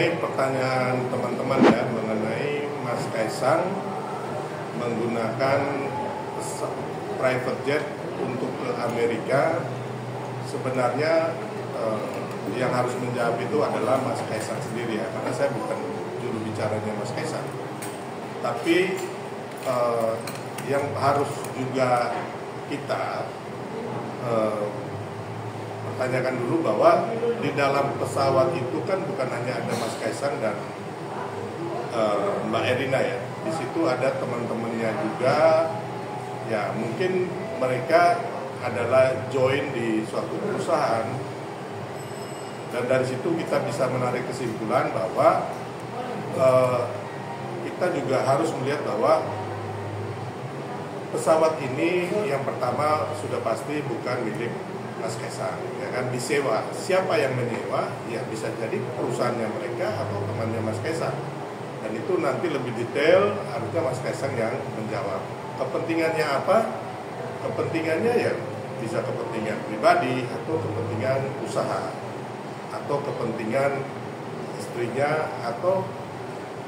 mengenai pertanyaan teman-teman ya, mengenai Mas Kaisang menggunakan private jet untuk ke Amerika, sebenarnya yang harus menjawab itu adalah Mas Kaisang sendiri ya, karena saya bukan juru bicaranya Mas Kaisang. Tapi yang harus juga kita pertanyakan dulu bahwa di dalam pesawat itu kan bukan hanya ada Mas Kaisang dan Mbak Erina ya. Di situ ada teman-temannya juga. Ya mungkin mereka adalah join di suatu perusahaan. Dan dari situ kita bisa menarik kesimpulan bahwa kita juga harus melihat bahwa pesawat ini yang pertama sudah pasti bukan milik Mas Kaisang, ya kan, disewa. Siapa yang menyewa? Ya bisa jadi perusahaannya mereka atau temannya Mas Kaisang. Dan itu nanti lebih detail harusnya Mas Kaisang yang menjawab. Kepentingannya apa? Kepentingannya ya bisa kepentingan pribadi atau kepentingan usaha atau kepentingan istrinya, atau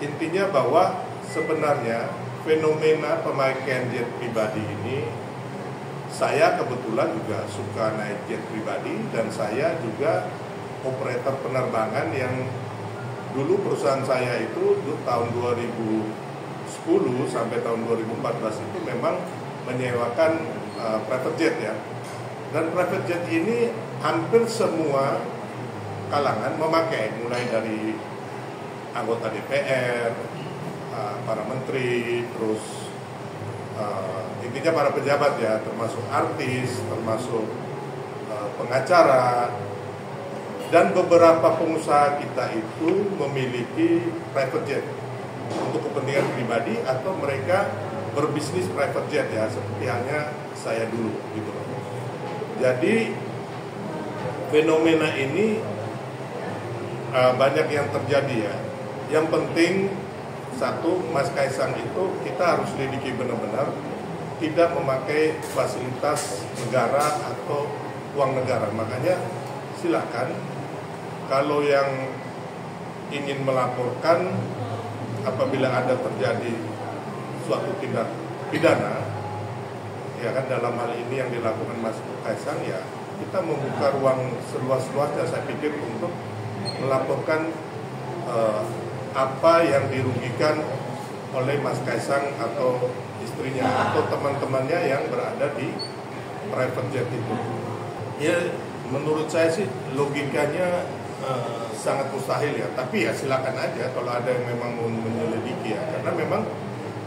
intinya bahwa sebenarnya fenomena pemakaian jet pribadi ini, saya kebetulan juga suka naik jet pribadi dan saya juga operator penerbangan yang dulu perusahaan saya itu tahun 2010 sampai tahun 2014 itu memang menyewakan private jet ya. Dan private jet ini hampir semua kalangan memakai, mulai dari anggota DPR, para menteri, terus intinya para pejabat ya, termasuk artis, termasuk pengacara, dan beberapa pengusaha kita itu memiliki private jet untuk kepentingan pribadi atau mereka berbisnis private jet ya, seperti halnya saya dulu gitu. Jadi fenomena ini banyak yang terjadi ya. Yang penting satu, Mas Kaisang itu kita harus lidiki benar-benar tidak memakai fasilitas negara atau uang negara. Makanya silakan kalau yang ingin melaporkan apabila ada terjadi suatu tindak pidana, ya kan, dalam hal ini yang dilakukan Mas Kaisang, ya kita membuka ruang seluas-luasnya saya pikir untuk melaporkan apa yang dirugikan oleh Mas Kaisang atau istrinya atau teman-temannya yang berada di private jet itu. Ya menurut saya sih logikanya sangat mustahil ya, tapi ya silakan aja kalau ada yang memang mau menyelidiki ya, karena memang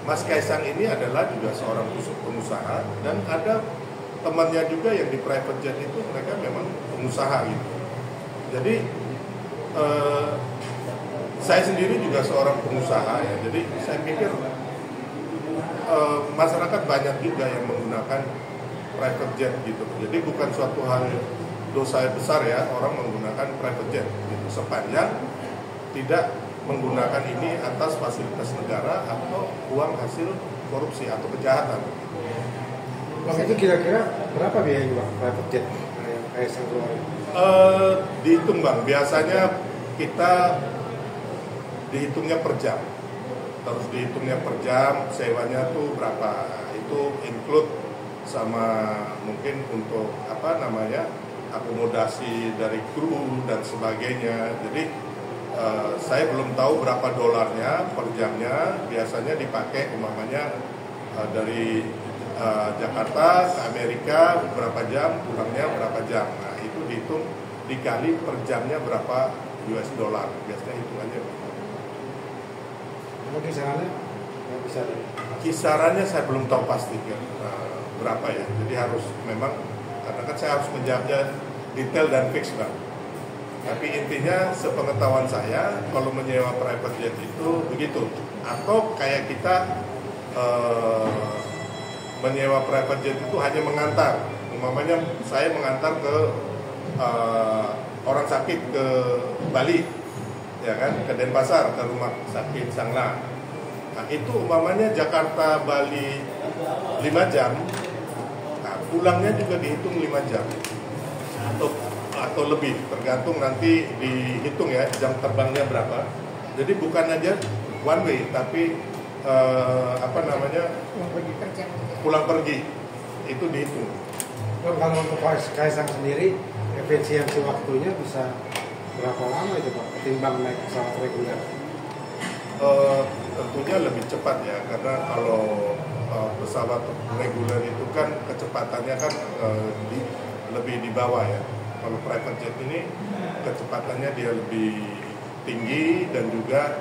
Mas Kaisang ini adalah juga seorang pengusaha dan ada temannya juga yang di private jet itu mereka memang pengusaha gitu. Jadi saya sendiri juga seorang pengusaha ya, jadi saya pikir masyarakat banyak juga yang menggunakan private jet gitu. Jadi bukan suatu hal dosa besar ya orang menggunakan private jet gitu, sepanjang tidak menggunakan ini atas fasilitas negara atau uang hasil korupsi atau kejahatan. Mas, itu kira-kira berapa biayanya Bang private jet yang Kaisang keluarin? Dihitung Bang, biasanya kita dihitungnya per jam. Terus dihitungnya per jam, sewanya tuh berapa? Itu include sama mungkin untuk akomodasi dari kru dan sebagainya. Jadi saya belum tahu berapa dolarnya per jamnya. Biasanya dipakai umpamanya dari Jakarta ke Amerika berapa jam, pulangnya berapa jam. Nah itu dihitung dikali per jamnya berapa US dollar. Biasanya hitungannya. Kisarannya nggak bisa. Kisarannya saya belum tahu pasti berapa ya. Jadi harus memang, karena kan saya harus menjawabnya detail dan fix Bang. Tapi intinya sepengetahuan saya kalau menyewa private jet itu begitu. Atau kayak kita menyewa private jet itu hanya mengantar. Umpamanya saya mengantar ke orang sakit ke Bali, ya kan, ke Denpasar, ke rumah sakit Sangla. Nah itu umpamanya Jakarta Bali 5 jam, nah, pulangnya juga dihitung 5 jam. Atau atau lebih, tergantung nanti dihitung ya jam terbangnya berapa. Jadi bukan aja one way, tapi pulang pergi itu dihitung. Kalau untuk Kaisang sendiri, efisiensi waktunya bisa berapa lama itu Pak, ketimbang naik pesawat reguler? Tentunya lebih cepat ya, karena kalau pesawat reguler itu kan kecepatannya kan lebih di bawah ya. Kalau private jet ini kecepatannya dia lebih tinggi dan juga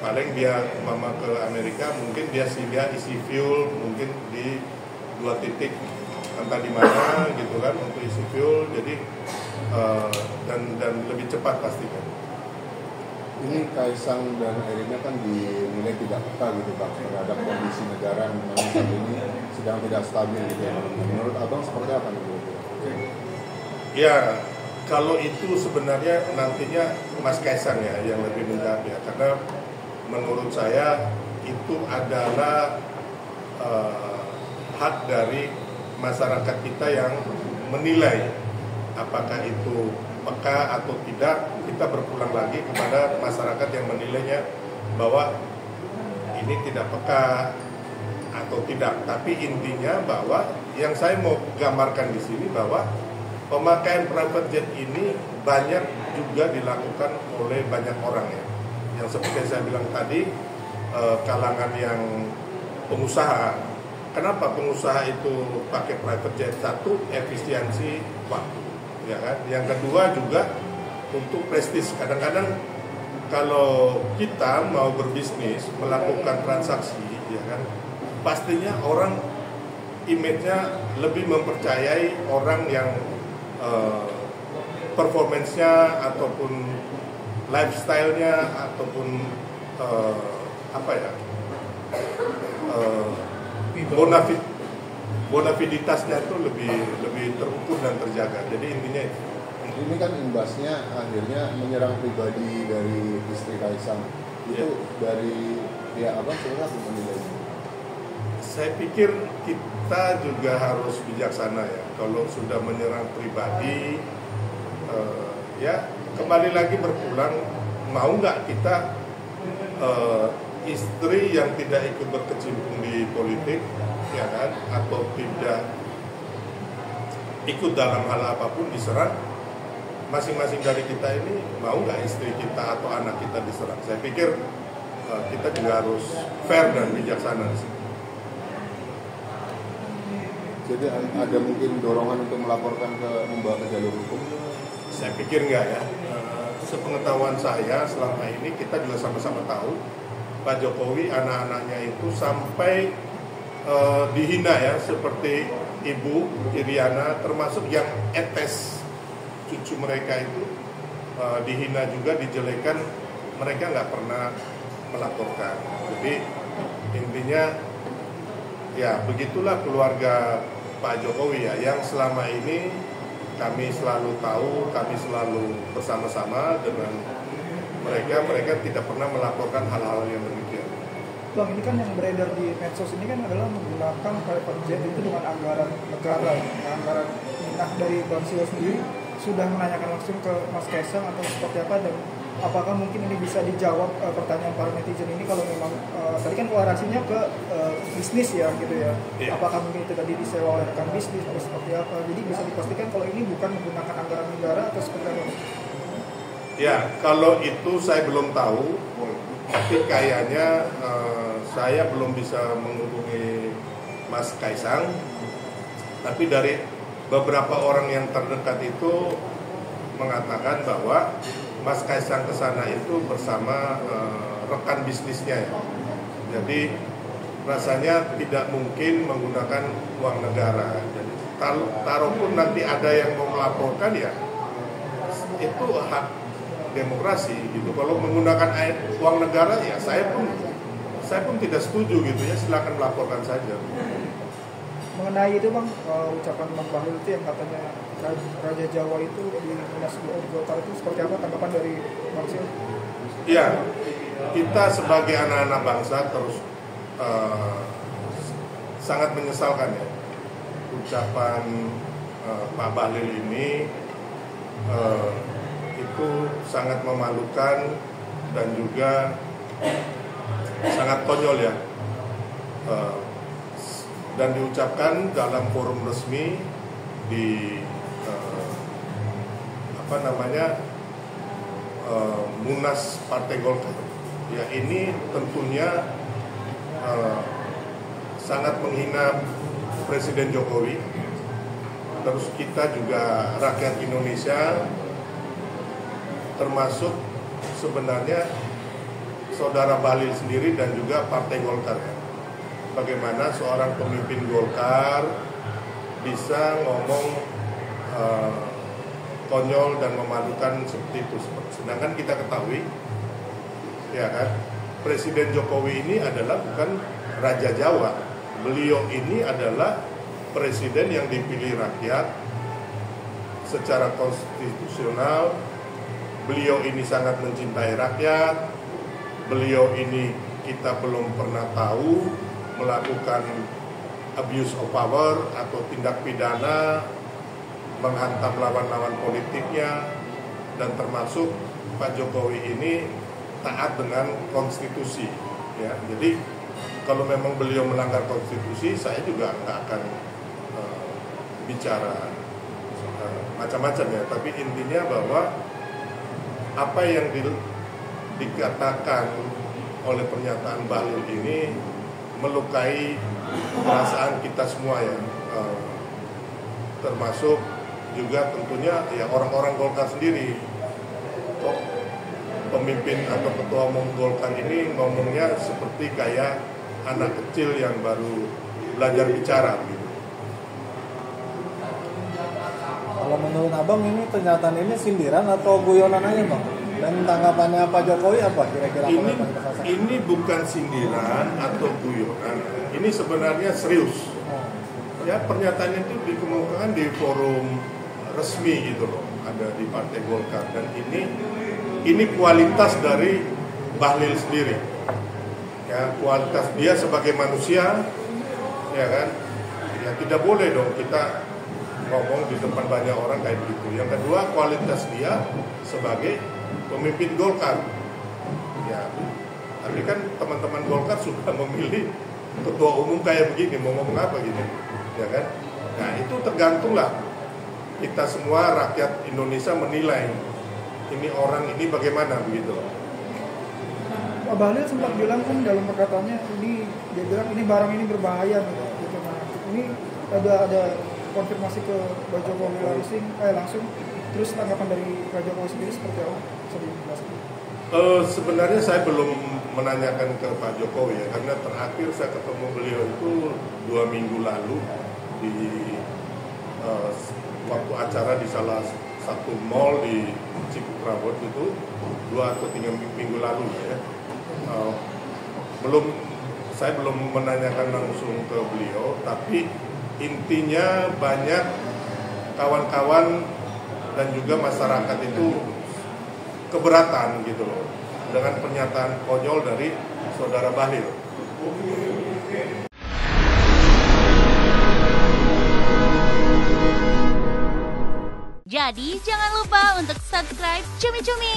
paling dia mama ke Amerika mungkin dia isi fuel mungkin di 2 titik entah di mana gitu kan untuk isi fuel, jadi dan lebih cepat pastikan. Ini Kaisang dan Erina kan dinilai tidak peka gitu Pak terhadap kondisi negara yang memang saat ini sedang tidak stabil gitu ya. Menurut Abang seperti apa nih? Ya, kalau itu sebenarnya nantinya Mas Kaisang ya yang lebih menjawab ya, karena menurut saya itu adalah hak dari masyarakat kita yang menilai apakah itu peka atau tidak. Kita berpulang lagi kepada masyarakat yang menilainya bahwa ini tidak peka atau tidak. Tapi intinya bahwa yang saya mau gambarkan di sini bahwa pemakaian private jet ini banyak juga dilakukan oleh banyak orang ya. Yang seperti saya bilang tadi, kalangan yang pengusaha. Kenapa pengusaha itu pakai private jet? Satu, efisiensi waktu, ya kan. Yang kedua juga untuk prestis. Kadang-kadang kalau kita mau berbisnis, melakukan transaksi, ya kan, pastinya orang image-nya lebih mempercayai orang yang performance-nya ataupun lifestyle-nya ataupun bonafiditasnya itu lebih terukur dan terjaga. Jadi intinya ini kan imbasnya akhirnya menyerang pribadi dari istri Kaisang. Itu dari pihak Abang sebenarnya menilainya? Saya pikir kita juga harus bijaksana ya. Kalau sudah menyerang pribadi, ya kembali lagi berpulang, mau nggak kita istri yang tidak ikut berkecimpung di politik, ya kan, atau tidak ikut dalam hal apapun diserang. Masing-masing dari kita ini mau nggak istri kita atau anak kita diserang? Saya pikir kita juga harus fair dan bijaksana di sini. Jadi ada mungkin dorongan untuk melaporkan membawa ke jalur hukum? Saya pikir enggak ya. Sepengetahuan saya selama ini kita juga sama-sama tahu Pak Jokowi anak-anaknya itu sampai dihina ya, seperti Ibu Iriana, termasuk yang etes cucu mereka itu dihina juga, dijelekan, mereka nggak pernah melaporkan. Jadi intinya ya begitulah keluarga Pak Jokowi ya, yang selama ini kami selalu tahu, kami selalu bersama-sama dengan mereka tidak pernah melaporkan hal-hal yang demikian. Bang, ini kan yang beredar di medsos ini kan adalah menggunakan private jet itu dengan anggaran negara. Anggaran minah dari Bang Sio sendiri sudah menanyakan langsung ke Mas Kaisang atau seperti apa, dan apakah mungkin ini bisa dijawab pertanyaan para netizen ini kalau memang tadi kan kolerasinya ke bisnis ya gitu ya. Yeah. Apakah mungkin itu tadi disewa oleh rekan bisnis atau seperti apa? Jadi bisa dipastikan kalau ini bukan menggunakan anggaran negara atau seperti apa? Ya, kalau itu saya belum tahu, tapi kayaknya saya belum bisa menghubungi Mas Kaisang. Tapi dari beberapa orang yang terdekat itu mengatakan bahwa Mas Kaisang ke sana itu bersama rekan bisnisnya ya. Jadi rasanya tidak mungkin menggunakan uang negara. Jadi taruh pun nanti ada yang mau melaporkan ya, itu hak demokrasi gitu. Kalau menggunakan uang negara ya saya pun tidak setuju gitu ya, silakan melaporkan saja. Mengenai itu Bang, ucapan Bang Bahlil itu yang katanya Raja Jawa itu di Munas Golkar itu seperti apa tanggapan dari Bang Sil? Iya, kita sebagai anak-anak bangsa terus sangat menyesalkan ya ucapan Pak Bahlil ini itu sangat memalukan dan juga sangat konyol ya, dan diucapkan dalam forum resmi di Munas Partai Golkar. Ya, ini tentunya sangat menghina Presiden Jokowi. Terus kita juga rakyat Indonesia, termasuk sebenarnya saudara Bahlil sendiri dan juga Partai Golkar ya. Bagaimana seorang pemimpin Golkar bisa ngomong konyol dan memalukan seperti itu. Sedangkan kita ketahui, ya kan, Presiden Jokowi ini adalah bukan Raja Jawa. Beliau ini adalah presiden yang dipilih rakyat secara konstitusional. Beliau ini sangat mencintai rakyat. Beliau ini kita belum pernah tahu melakukan abuse of power atau tindak pidana menghantam lawan-lawan politiknya, dan termasuk Pak Jokowi ini taat dengan konstitusi ya. Jadi kalau memang beliau melanggar konstitusi, saya juga nggak akan bicara macam-macam ya, tapi intinya bahwa apa yang dikatakan oleh pernyataan Bahlil ini melukai perasaan kita semua ya, termasuk juga tentunya ya orang-orang Golkar sendiri. Kok pemimpin atau ketua umum Golkar ini ngomongnya seperti kayak anak kecil yang baru belajar bicara gitu. Kalau menurut Abang ini pernyataan ini sindiran atau guyonan aja Bang? Dan tanggapannya Pak Jokowi apa kira-kira? Ini bukan sindiran atau guyonan. Ini sebenarnya serius. Ya, pernyataannya itu dikemukakan di forum resmi gitu loh, ada di Partai Golkar, dan ini kualitas dari Bahlil sendiri. Ya, kualitas dia sebagai manusia, ya kan? Ya tidak boleh dong kita ngomong di depan banyak orang kayak begitu. Yang kedua, kualitas dia sebagai pemimpin Golkar. Ya, tapi kan teman-teman Golkar sudah memilih ketua umum kayak begini, mau ngomong apa gitu, ya kan? Nah, itu tergantunglah kita semua rakyat Indonesia menilai ini orang ini bagaimana begitu. Pak Bahlil sempat bilang kan dalam perkataannya dia bilang ini barang ini berbahaya gitu. Nah, ini ada konfirmasi ke Pak Jokowi langsung. Terus tanggapan dari Pak Jokowi sendiri seperti apa? Sebenarnya saya belum menanyakan ke Pak Jokowi ya, karena terakhir saya ketemu beliau itu 2 minggu lalu di waktu acara di salah satu mall di Ciputrawat itu 2 atau 3 minggu lalu ya. Saya belum menanyakan langsung ke beliau, tapi intinya banyak kawan-kawan dan juga masyarakat itu keberatan gitu loh dengan pernyataan konyol dari saudara Bahlil. Jadi jangan lupa untuk subscribe Cumi Cumi.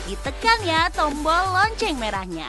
Ditekan ya tombol lonceng merahnya.